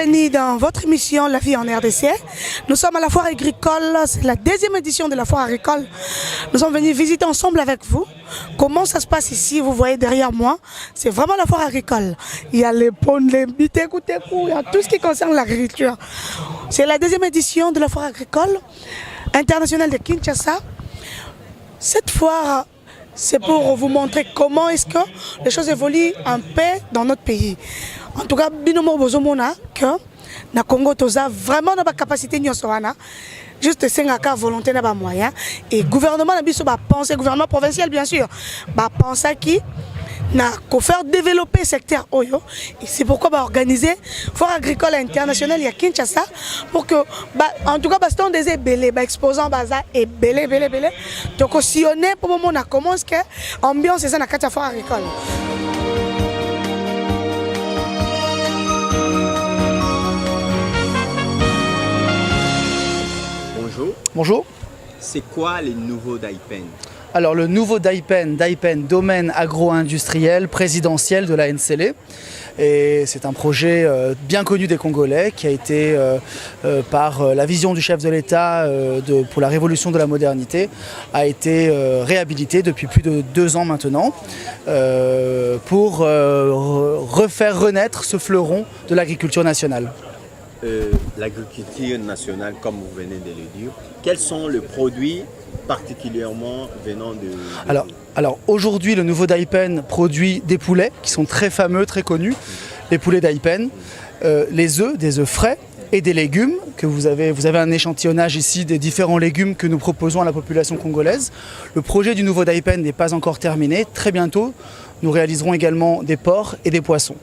Bienvenue dans votre émission La vie en RDC. Nous sommes à la foire agricole, c'est la deuxième édition de la foire agricole. Nous sommes venus visiter ensemble avec vous comment ça se passe ici. Vous voyez derrière moi, c'est vraiment la foire agricole. Il y a les ponts, les bitécoutécou, il y a tout ce qui concerne l'agriculture. C'est la deuxième édition de la foire agricole internationale de Kinshasa. Cette foire, c'est pour vous montrer comment est-ce que les choses évoluent en paix dans notre pays. En tout cas, binomo bozomona que na Congo toza vraiment na ba capacité nyonso wana juste sengaka volonté na ba moyen et gouvernement na biso ba penser gouvernement provincial bien sûr ba penser qui na ko faire développer secteur oyo et c'est pourquoi ba organiser foire agricole internationale à Kinshasa pour que en tout cas ba stand des belé ba exposant baza et belé donc sillonner pour moment na commence que ambiance ça na kata foire agricole. Bonjour. C'est quoi les nouveaux DAIPEN? Alors le nouveau DAIPEN, domaine agro-industriel présidentiel de la NCL. Et c'est un projet bien connu des Congolais qui a été, par la vision du chef de l'État pour la révolution de la modernité, a été réhabilité depuis plus de 2 ans maintenant pour refaire renaître ce fleuron de l'agriculture nationale. L'agriculture nationale, comme vous venez de le dire, quels sont les produits particulièrement venant de... Alors aujourd'hui, le nouveau DAIPEN produit des poulets qui sont très fameux, très connus, les poulets DAIPEN, les œufs, des œufs frais et des légumes, que vous avez un échantillonnage ici des différents légumes que nous proposons à la population congolaise. Le projet du nouveau DAIPEN n'est pas encore terminé. Très bientôt, nous réaliserons également des porcs et des poissons.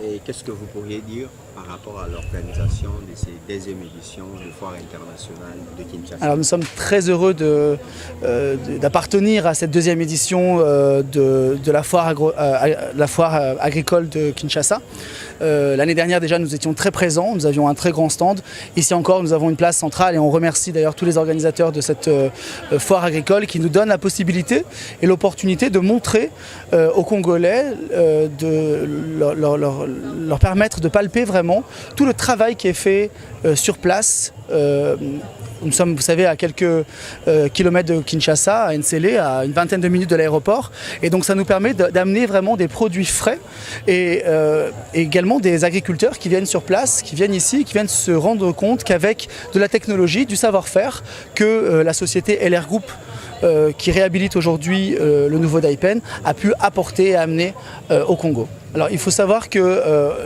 Et qu'est-ce que vous pourriez dire par rapport à l'organisation de ces deuxième éditions de foire internationale de Kinshasa? Alors nous sommes très heureux d'appartenir à cette deuxième édition de la foire agricole de Kinshasa. L'année dernière déjà nous étions très présents, nous avions un très grand stand. Ici encore nous avons une place centrale et on remercie d'ailleurs tous les organisateurs de cette foire agricole qui nous donnent la possibilité et l'opportunité de montrer aux Congolais, de leur permettre de palper vraiment tout le travail qui est fait sur place. Nous sommes, vous savez, à quelques kilomètres de Kinshasa, à NCL, à une vingtaine de minutes de l'aéroport. Et donc ça nous permet d'amener vraiment des produits frais et également des agriculteurs qui viennent sur place, qui viennent ici, qui viennent se rendre compte qu'avec de la technologie, du savoir-faire, que la société LR Group qui réhabilite aujourd'hui le nouveau DAIPEN a pu apporter et amener au Congo. Alors il faut savoir que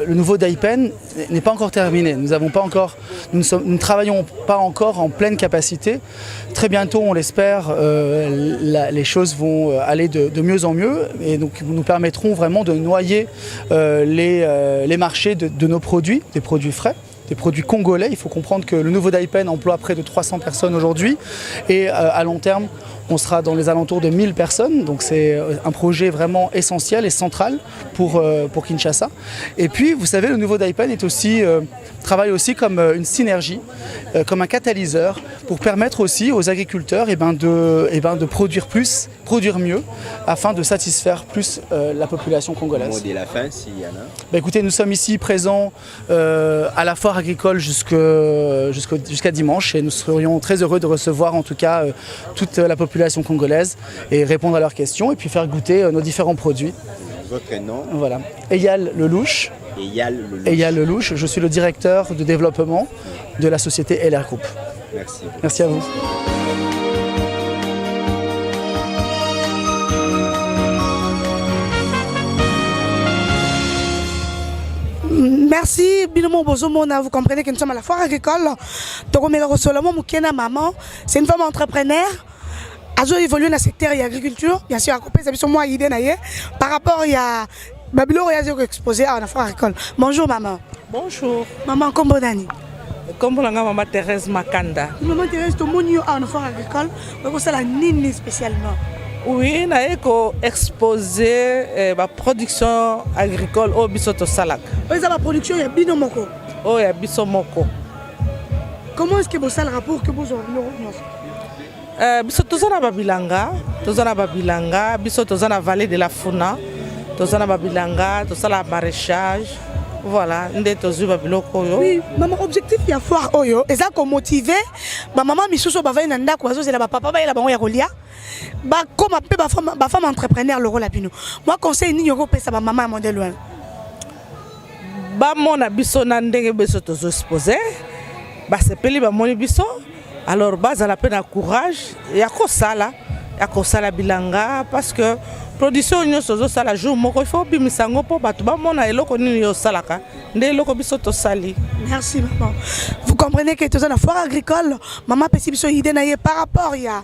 le nouveau DAIPEN n'est pas encore terminé. Nous ne travaillons pas encore en pleine capacité. Très bientôt, on l'espère, les choses vont aller de mieux en mieux et donc nous permettront vraiment de noyer les marchés de nos produits, des produits frais. Des produits congolais. Il faut comprendre que le nouveau DAIPEN emploie près de 300 personnes aujourd'hui et à long terme, on sera dans les alentours de 1000 personnes. Donc c'est un projet vraiment essentiel et central pour Kinshasa. Et puis, vous savez, le nouveau DAIPEN travaille aussi comme une synergie, comme un catalyseur pour permettre aussi aux agriculteurs de produire plus, produire mieux, afin de satisfaire plus la population congolaise. Le mot de la fin, s'il y en a. Écoutez, nous sommes ici présents à la foire agricole jusqu'à dimanche et nous serions très heureux de recevoir en tout cas toute la population congolaise et répondre à leurs questions et puis faire goûter nos différents produits. Votre nom? Voilà. Eyal Lelouch. Eyal Lelouch. Je suis le directeur de développement de la société LR Group. Merci. Merci à vous. Merci, Binomo Bozomona. Vous comprenez que nous sommes à la foire agricole. Tokomelo Solomon Moukena Maman, c'est une femme entrepreneur. Elle a évolué dans le secteur de l'agriculture. Bien sûr, par rapport à Babylon, il y a exposé à la foire agricole. Bonjour, maman. Bonjour. Maman, comment vous Comment maman Thérèse Makanda. Maman Thérèse, tu as une foire agricole. Vous avez la nini spécialement. Oui, nous avons exposé la production agricole au Bisoto Salak. Vous avez la production, il y a Binomoko. Oh, il y a Bisomoko. Comment est-ce que vous avez le rapport que vous avez? Biso tozana babilanga, biso tozana vallée de la Funa, tozana babilanga, tozala maraîchage, Voilà, nde tozu ba biloko oyo. Oui, maman, objectif ya foire oyo, eza ko motiver ba maman misusu ba vai na ndako bazozela ba papa ba yela bango ya kolia. Ba comme pe ba femme entrepreneur le rôle abino. Moi conseil ni yoko pesa ba maman modèle wana. Ba mona biso na ndenge biso tozo exposer. Ba sepeli ba moni biso. Alors bazala pe na courage ya ko sala bilanga parce que production nyonso zo sala jour moko il faut bimisango po bato ba mona eloko nini yo salaka nde eloko biso to sali. Merci maman. Vous comprenez que tous na foire agricole, maman pesi biso idée na ye par rapport ya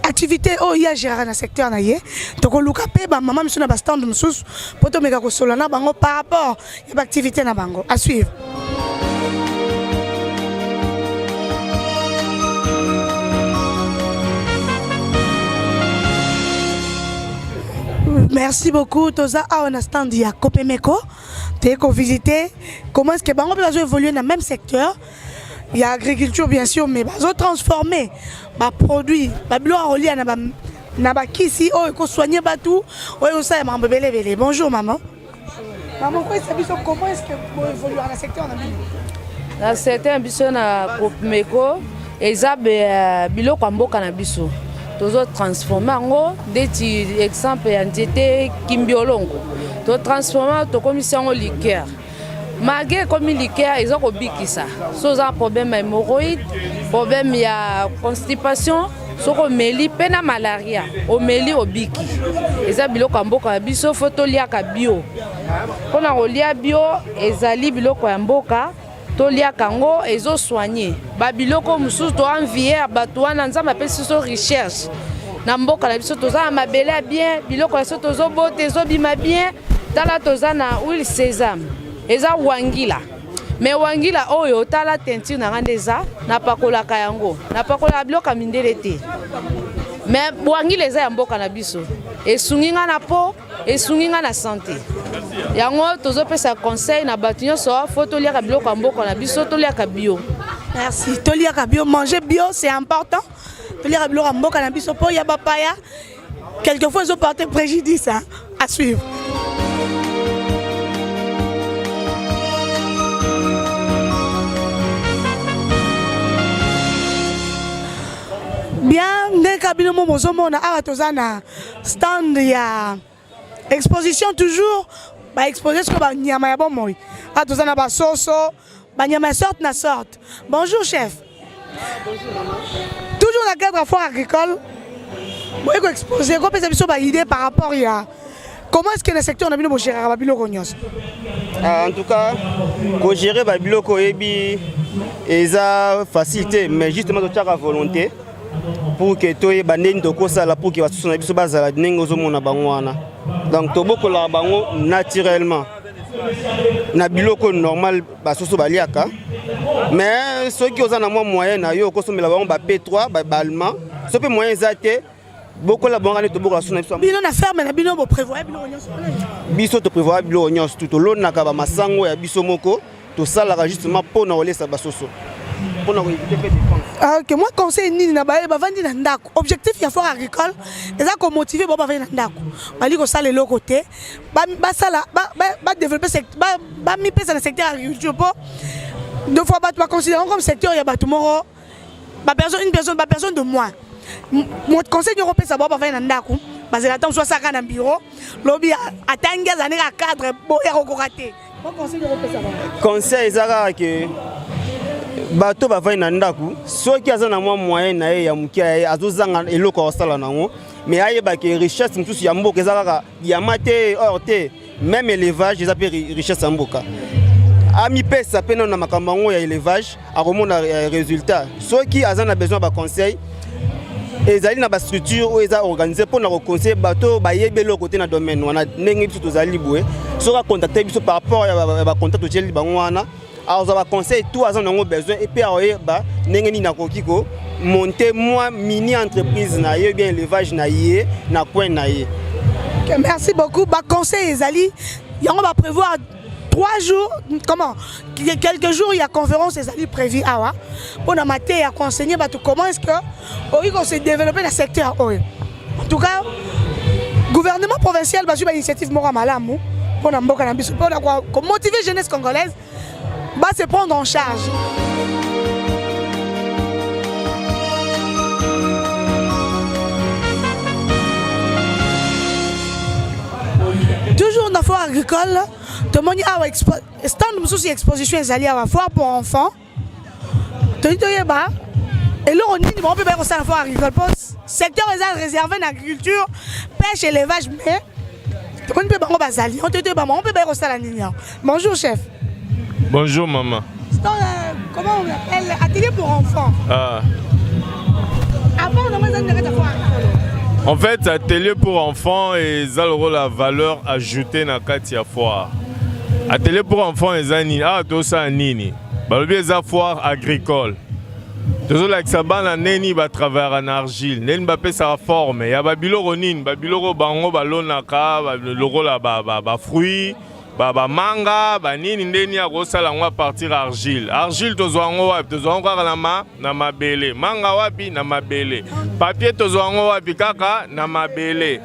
activité oh ya gérer na secteur na ye. To ko luka pe ba maman biso na ba stand mususu poto meka ko solana bango par rapport ya ba activité na bango. À suivre. Merci beaucoup. Toza a un stand ya Kopemeko. Tu es visiter comment est-ce que bango peut évoluer dans le même secteur. Il y a agriculture bien sûr mais bazo transformer ba produit ba bilo relié na ba kisi o ko soigner batou o ça mambo belé. Bonjour maman. Maman comment est-ce que vous évoluer dans le secteur na secteur biso na Kopemeko eza biloko amboka na biso. Tozo transformer ngo ndeti exemple ya nzete kimbiolongo to transformer to commission ngo liqueur magé comme liqueur ils ont kobikisa so za problème ya hémorroïde problème ya constipation soko meli pena malaria o meli obiki eza biloko mboka ya biso photo liaka bio pona kolia bio ezali biloko ya mboka to liaka ngo ezo soigner ba biloko mususu to envier bato wana nzamba pesi so recherche na mboka na biso toza mabele bien biloko so tozo bote zo bima bien tala toza na huile sésame eza wangila mais wangila oyo tala teinture na ngandeza na pakolaka yango na pakola biloko mindele te mais wangila eza ya mboka na biso esunginga na po esunginga na santé yango tozo pesa conseil na bato nyonso faut liaka biloko mboka na biso to liaka bio. Merci. To liaka bio, manger bio c'est important. To liaka biloko mboka na biso po ya bapaya quelquefois ils ont porté préjudice hein? À suivre. Bien, dès que nous avons un stand, il y a exposition toujours, bah exposer ce que bah nyama ya bon moi. Ah tous na ba soso, bah nyama sorte na sorte. Bonjour chef. Bonjour maman. Toujours dans le cadre de la foire agricole. Moi je exposer, quoi peut-être sur idée par rapport à comment est-ce que le secteur na bino bo gérer ba biloko nyos. En tout cas, ko gérer ba biloko ebi eza facilité mais justement de tchaka volonté. Pour que toi bandeni toko sala pour que basusu na biso bazala ndenge ozomona bango wana donc tobokola bango naturellement na biloko normal basusu baliaka mais ceux qui oza na moyen na yo kosomela bango ba P3 ba allemand so pe moyen zate bokola bango ne tobokola suna biso bino na ferme na bino bo prévoir bino nyonso biso to prévoir bilo nyonso tout lonaka ba masango ya biso moko to sala justement pour na olesa basoso. Ok, moi conseil ni na baye ba vandi na ndako. Objectif ya foire agricole, eza ko motiver ba vandi na ndako. Bali ko sala le côté, ba sala ba développer secteur ba mi pesa na secteur agriculture po. Deux fois ba considérer comme secteur ya ba tomorrow. Ba personne de moins. Mon conseil européen ça ba vandi na ndako. Ba zela tant soit ça na bureau, lobby atanga za ne cadre bo ya ko rater. Mon conseil européen ça va. Conseil ezaka que bato bavai na ndaku soki aza na moyen na ye ya mukia azozanga eloko osala nango mais ayeba ke richesse mutusu ya mboka ezalaka diamate or te même élevage eza pe richesse ya mboka ami pesa pe na makambo ngo ya élevage akomona résultat soki aza na besoin ba conseil ezali na ba structure ou eza organisé pour na conseiller bato bayebe eloko te na domaine wana ndenge biso tozali boye soka contacter biso par rapport ya ba contact tozeli bango wana. Alors, ça va conseiller tout à son besoin et puis bah n'engeni na kokiko monter moi mini entreprise na ye bien élevage na ye na point na ye. Merci beaucoup. Bah conseil Ezali, il va prévoir 3 jours comment quelques jours il y a conférence Ezali prévu awa pour na maté à conseiller bah comment est-ce que on se développer dans le secteur. En tout cas, gouvernement provincial bah sur initiative mora malamu pour motiver la jeunesse congolaise, va se prendre en charge. Toujours dans la foire agricole, tout le monde a une exposition à la foire pour enfants. Et là, on peut faire la foire agricole. Le secteur est réservé à l'agriculture, pêche, élevage, mais on peut faire la ligne. Bonjour, chef. Bonjour, maman. Comment on appelle atelier pour enfants. Avant, on a besoin de la foire agricole. En fait, atelier pour enfants et la valeur ajoutée dans la foire. Atelier pour enfants et zani, tout ça nini. Balobi za foire agricole. Toujours like ça ban neni ba travailler en argile, neni ba pe sa forme. Ya ba biloko nini, ba biloko bango ba lonaka, ba loko la ba fruits. Baba manga banini ndeni ya kosala ngo partir argile. Argile tozwa ngo wapi? Tozwa ngo kaka na mabele. Manga wapi? Na mabele. Papier tozwa ngo wapi kaka? Na mabele.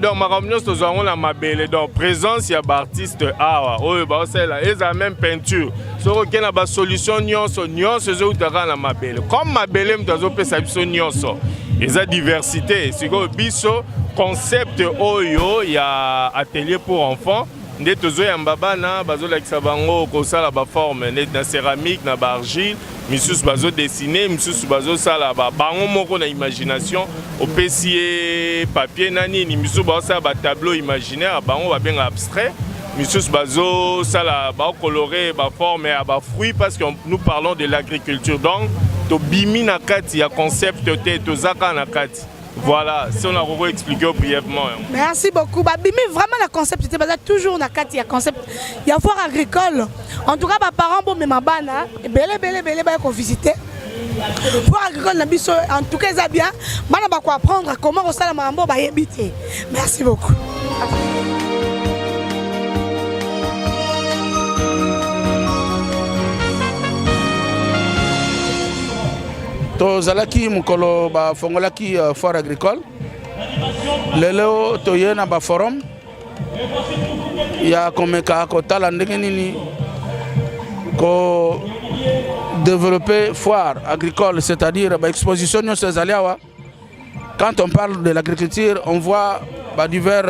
Donc makambo tozwa ngo na mabele. Donc présence ya artiste awa. Oyo ba osala eza même peinture. Soko kena ba solution nyonso zo utaka na mabele. Comme mabele mtazo pesa biso nyonso. Eza diversité. Siko biso concept oyo ya atelier pour enfants. Nde tozo ya mbabana bazo lakisa bango kosala ba forme na céramique na ba argile misusu bazo dessiner misusu bazo sala ba bango moko na imagination opesi papier nani ni misusu bazo sala ba tableau imaginaire bango ba benga abstrait misusu bazo sala ba colorer ba forme ya ba fruits parce que nous parlons de l'agriculture donc to bimi na kati ya concept te to zaka na kati. Voilà, si on a expliqué brièvement. Merci beaucoup. Bimi vraiment le concept c'était toujours na kati ya concept. Il y a foire agricole. En tout cas, mes parents bon mais ma bana belé ba ko visiter. Foire agricole na biso en tout cas ça bien. Bana ba ko apprendre comment on sala mambo ba yebité. Merci beaucoup. Tozalaki mukolo ba fongolaki foire agricole. Lelo toye na ba forum. Ya komeka ko tala ndenge nini ko développer foire agricole, c'est-à-dire ba exposition nyonso ezaliawa. Quand on parle de l'agriculture, on voit ba divers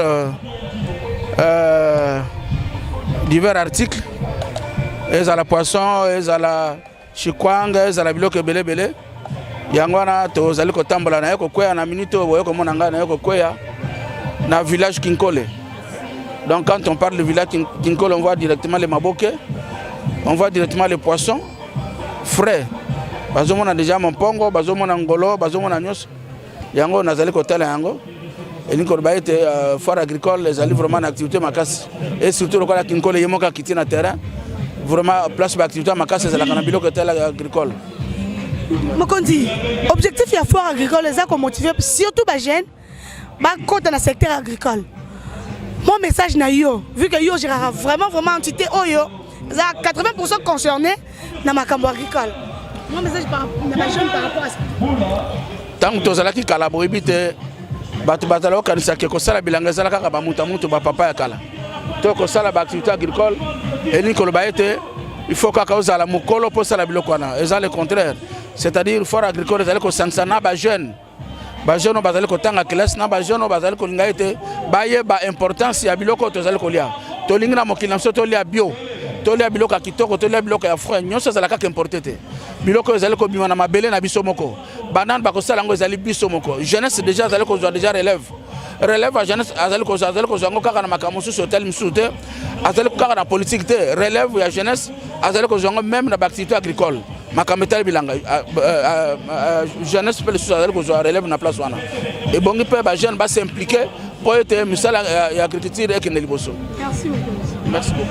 articles. Ezala poisson, ezala chikwanga, ezala biloko belé. Yangwana tozali kotambola na yoko kwea na minute boye ko mona ngana yoko kwea na village Kinkole. Donc quand on parle de village Kinkole, on voit directement les maboke, on voit directement les poissons frais. Bazomona déjà mon pongo, bazomona ngolo, bazomona nyos. Yango nazali kotala yango. Et ni ko baite foire agricole, les ali vraiment en activité makasi. Et surtout le quoi Kinkole yemoka kiti na terrain. Vraiment place d'activité makasi c'est la kanabilo ko tela agricole. Mokondi, objectif de la foire agricole, c'est qu'on motive surtout les jeunes dans le secteur agricole. Mon message na yo, vu que yo j'ai vraiment entité oyo, 80% concernés dans ma cambo agricole. Mon message par rapport à ça. Tant que tu as qui collaboré, batu batalo kanisa ke ko sala bilanga sala kaka ba mutu ba papa ya kala. To ko sala ba activité agricole et ni ko lo baete il faut kaka osala mukolo po sala biloko na. Et le contraire. C'est-à-dire foire agricole ezali ko sanctionner ba jeune. Ba jeune bazali ko tanga classe na ba jeune bazali ko lingaite ba ye ba importance ya biloko to zali ko lia. To lingina mokila so to lia bio. To lia biloko kitoko to lia biloko ya frais nyonso zala ka importer te. Biloko ezali ko bima na mabele na biso moko. Banane ba ko sala ngo ezali biso moko. Jeunesse déjà ezali ko déjà relève. Relève à jeunesse azali ko zango kaka na makamusu sur tel msute. Azali ko kaka na politique te. Relève ya jeunesse azali ko zango même na activité agricole. Makametal bilanga jeunesse peut le soutenir que je relève na place wana et bon peut ba jeune ba s'impliquer pour être misala ya agriculture et keneli boso. Merci beaucoup. Merci beaucoup.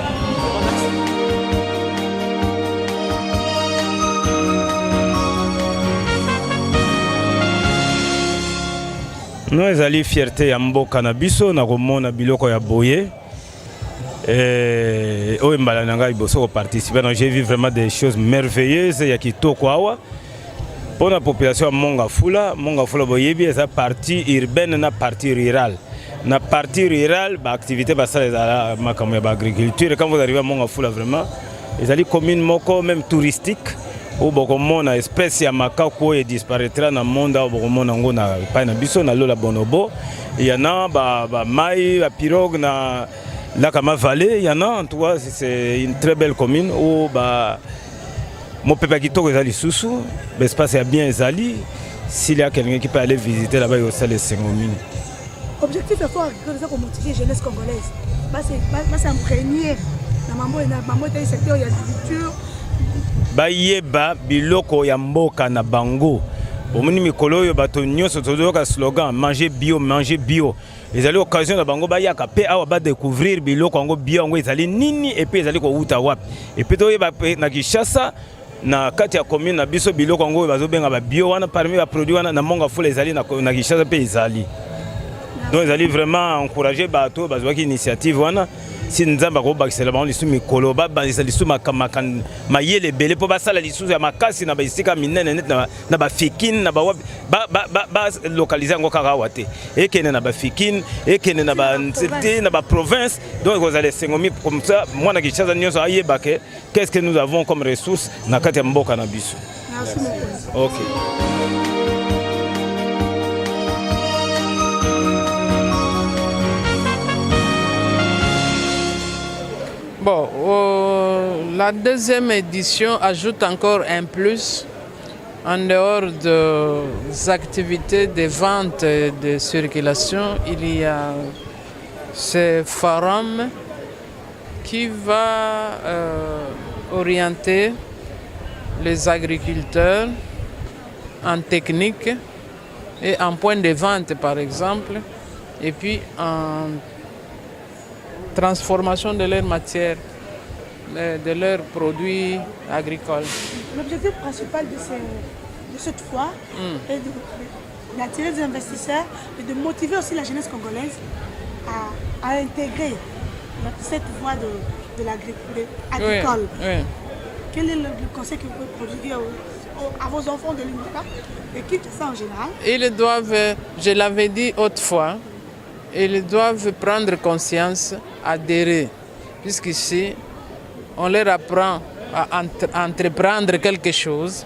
Nous ezali fierté ya mboka na biso na komona biloko ya boye. J'ai vu vraiment des choses merveilleuses. Il y a kitoko awa pour la population Mongafula boyebi eza partie urbaine na partie rurale. la partie rurale, l'activité basale est l'agriculture. Et quand vous arrivez à Mongafula, vraiment, ils allaient commune moko, même touristique, où beaucoup de espèces de macaco disparaîtra dans le monde, où beaucoup de monde n'a pas de biso, n'a la bonobo. Il y en a, maï, pirogue, na la Kama Valley, il y en a, en tout cas, c'est une très belle commune où mon papa qui toque les sous, l'espace est bien zali. S'il y a quelqu'un qui peut aller visiter là-bas, il y a aussi les Sengomines. Objectif est fort pour motiver la jeunesse congolaise. C'est imprégné. Maman est secteur il y a l'agriculture. Bayeba biloko ya mboka na bango. Bomoni mikolo yo bato nyonso tozoka slogan manger bio. Ezali occasion na bango ba yaka pe awa ba découvrir biloko ngo bio ngo ezali nini et puis ezali ko uta wapi. Et puis to yeba na Kinshasa na kati ya commune na biso biloko ngo bazobenga ba bio wana parmi ba produits wana na Mongafula ezali na Kinshasa pe ezali. Donc ils allaient vraiment encourager bateau, bazwaki initiative wana. Si nous avons ko bakisela ba lisu mikolo ba bazisa lisu makamakan mayele belé po basala lisu ya makasi na baisika minene net na ba fikin na ba localiser ngo kaka wate. Ekene na ba fikin, ekene na ba nzete na ba province. Donc vous allez sengomi comme ça moi na Kinshasa nyonso ayeba ke qu'est-ce que nous avons comme ressources na kati ya mboka na biso. Merci beaucoup. OK. Bon, la deuxième édition ajoute encore un plus en dehors des activités de vente et de circulation. Il y a ce forum qui va orienter les agriculteurs en technique et en point de vente par exemple, et puis en transformation de leurs matières, de leurs produits agricoles. L'objectif principal de cette foire est d'attirer des investisseurs et de motiver aussi la jeunesse congolaise à intégrer cette voie de l'agriculture agricole. Oui. Quel est le conseil que vous pouvez prodiguer à vos enfants de l'UNITA et qui fait ça en général? Ils doivent, je l'avais dit autrefois, ils doivent prendre conscience, adhérer, puisqu'ici, on leur apprend à entreprendre quelque chose,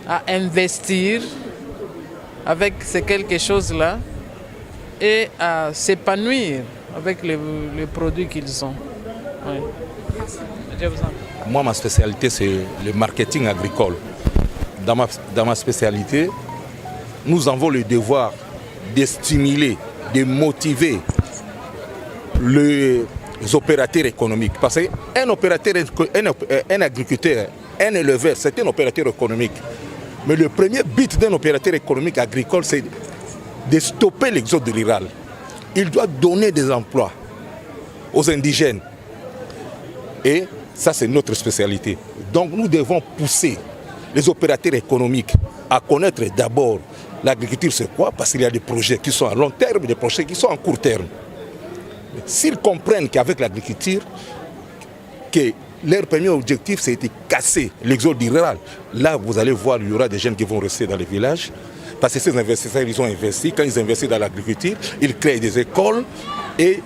à investir avec ces quelque chose-là et à s'épanouir avec les produits qu'ils ont. Oui. Je vous en prie. Moi, ma spécialité, c'est le marketing agricole. Dans ma spécialité, nous avons le devoir de stimuler, de motiver les opérateurs économiques. Parce qu'un opérateur, un agriculteur, un éleveur, c'est un opérateur économique. Mais le premier but d'un opérateur économique agricole, c'est de stopper l'exode rural. Il doit donner des emplois aux indigènes. Et ça, c'est notre spécialité. Donc nous devons pousser les opérateurs économiques à connaître d'abord l'agriculture, c'est quoi? Parce qu'il y a des projets qui sont à long terme et des projets qui sont à court terme. S'ils comprennent qu'avec l'agriculture, que leur premier objectif, c'est de casser l'exode rural, là, vous allez voir, il y aura des jeunes qui vont rester dans les villages. Parce que ces investisseurs, ils ont investi. Quand ils investissent dans l'agriculture, ils créent des écoles et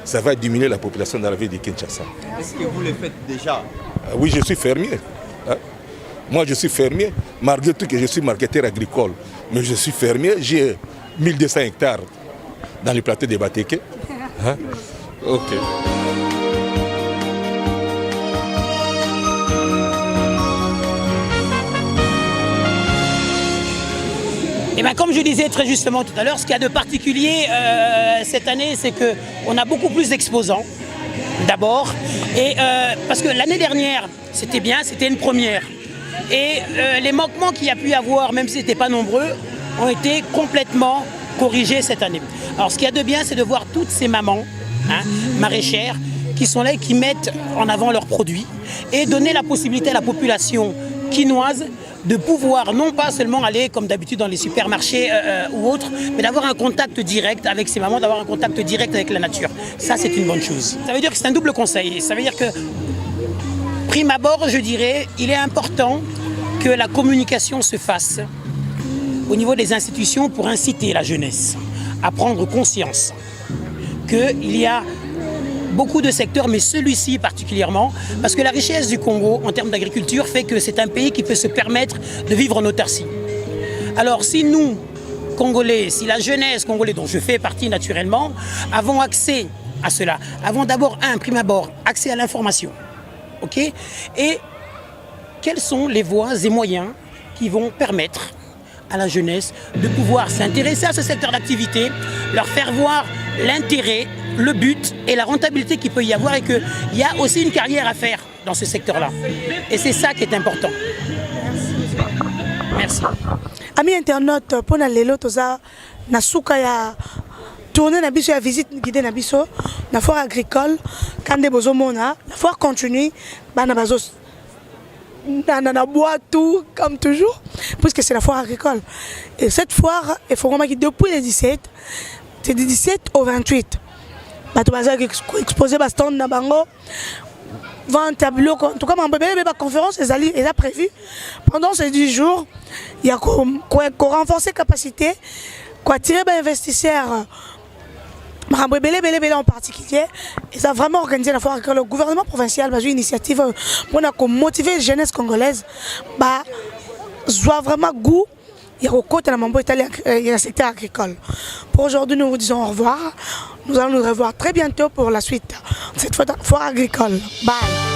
ça va diminuer la population dans la ville de Kinshasa. Est-ce que vous le faites déjà? Oui, je suis fermier. Moi, je suis fermier, malgré tout que je suis marketeur agricole. Mais je suis fermier, j'ai 1200 hectares dans le plateau de Bateke. Ok. Et bien, comme je disais très justement tout à l'heure, ce qu'il y a de particulier cette année, c'est qu'on a beaucoup plus d'exposants, d'abord. Et parce que l'année dernière, c'était bien, c'était une première. Et les manquements qu'il y a pu y avoir, même si ce n'étaient pas nombreux, ont été complètement corrigés cette année. Alors ce qu'il y a de bien, c'est de voir toutes ces mamans, maraîchères, qui sont là et qui mettent en avant leurs produits et donner la possibilité à la population quinoise de pouvoir non pas seulement aller comme d'habitude dans les supermarchés ou autres, mais d'avoir un contact direct avec ces mamans, d'avoir un contact direct avec la nature. Ça, c'est une bonne chose. Ça veut dire que c'est un double conseil. Ça veut dire que, prime abord, je dirais, il est important que la communication se fasse au niveau des institutions pour inciter la jeunesse à prendre conscience qu'il y a beaucoup de secteurs, mais celui-ci particulièrement, parce que la richesse du Congo en termes d'agriculture fait que c'est un pays qui peut se permettre de vivre en autarcie. Alors si nous, Congolais, si la jeunesse congolaise, dont je fais partie naturellement, avons accès à cela, avons d'abord prime abord, accès à l'information, ok? Et quelles sont les voies et moyens qui vont permettre à la jeunesse de pouvoir s'intéresser à ce secteur d'activité, leur faire voir l'intérêt, le but et la rentabilité qu'il peut y avoir et qu'il y a aussi une carrière à faire dans ce secteur-là. Et c'est ça qui est important. Merci. Amis internautes, pour nous lelo toza na suka ya tourner na biso ya visite guidée na biso na foire agricole quand de bozomona la foire continue bana bazo na bois tout comme toujours puisque c'est la foire agricole et cette foire est formée depuis le 17, c'est du 17 au 28. Bato baza exposé ba stand na bango 20 tableaux, en tout cas, ma conférence est prévue pendant ces 10 jours. Il y a qu'on renforcer la capacité, qu'on attirer les investisseurs, en particulier. Et ça a vraiment organisé la foire. Le gouvernement provincial a eu une initiative pour motiver la jeunesse congolaise. Soit vraiment goût. Il y a au côté de le secteur agricole. Pour aujourd'hui, nous vous disons au revoir. Nous allons nous revoir très bientôt pour la suite de cette foire agricole. Bye.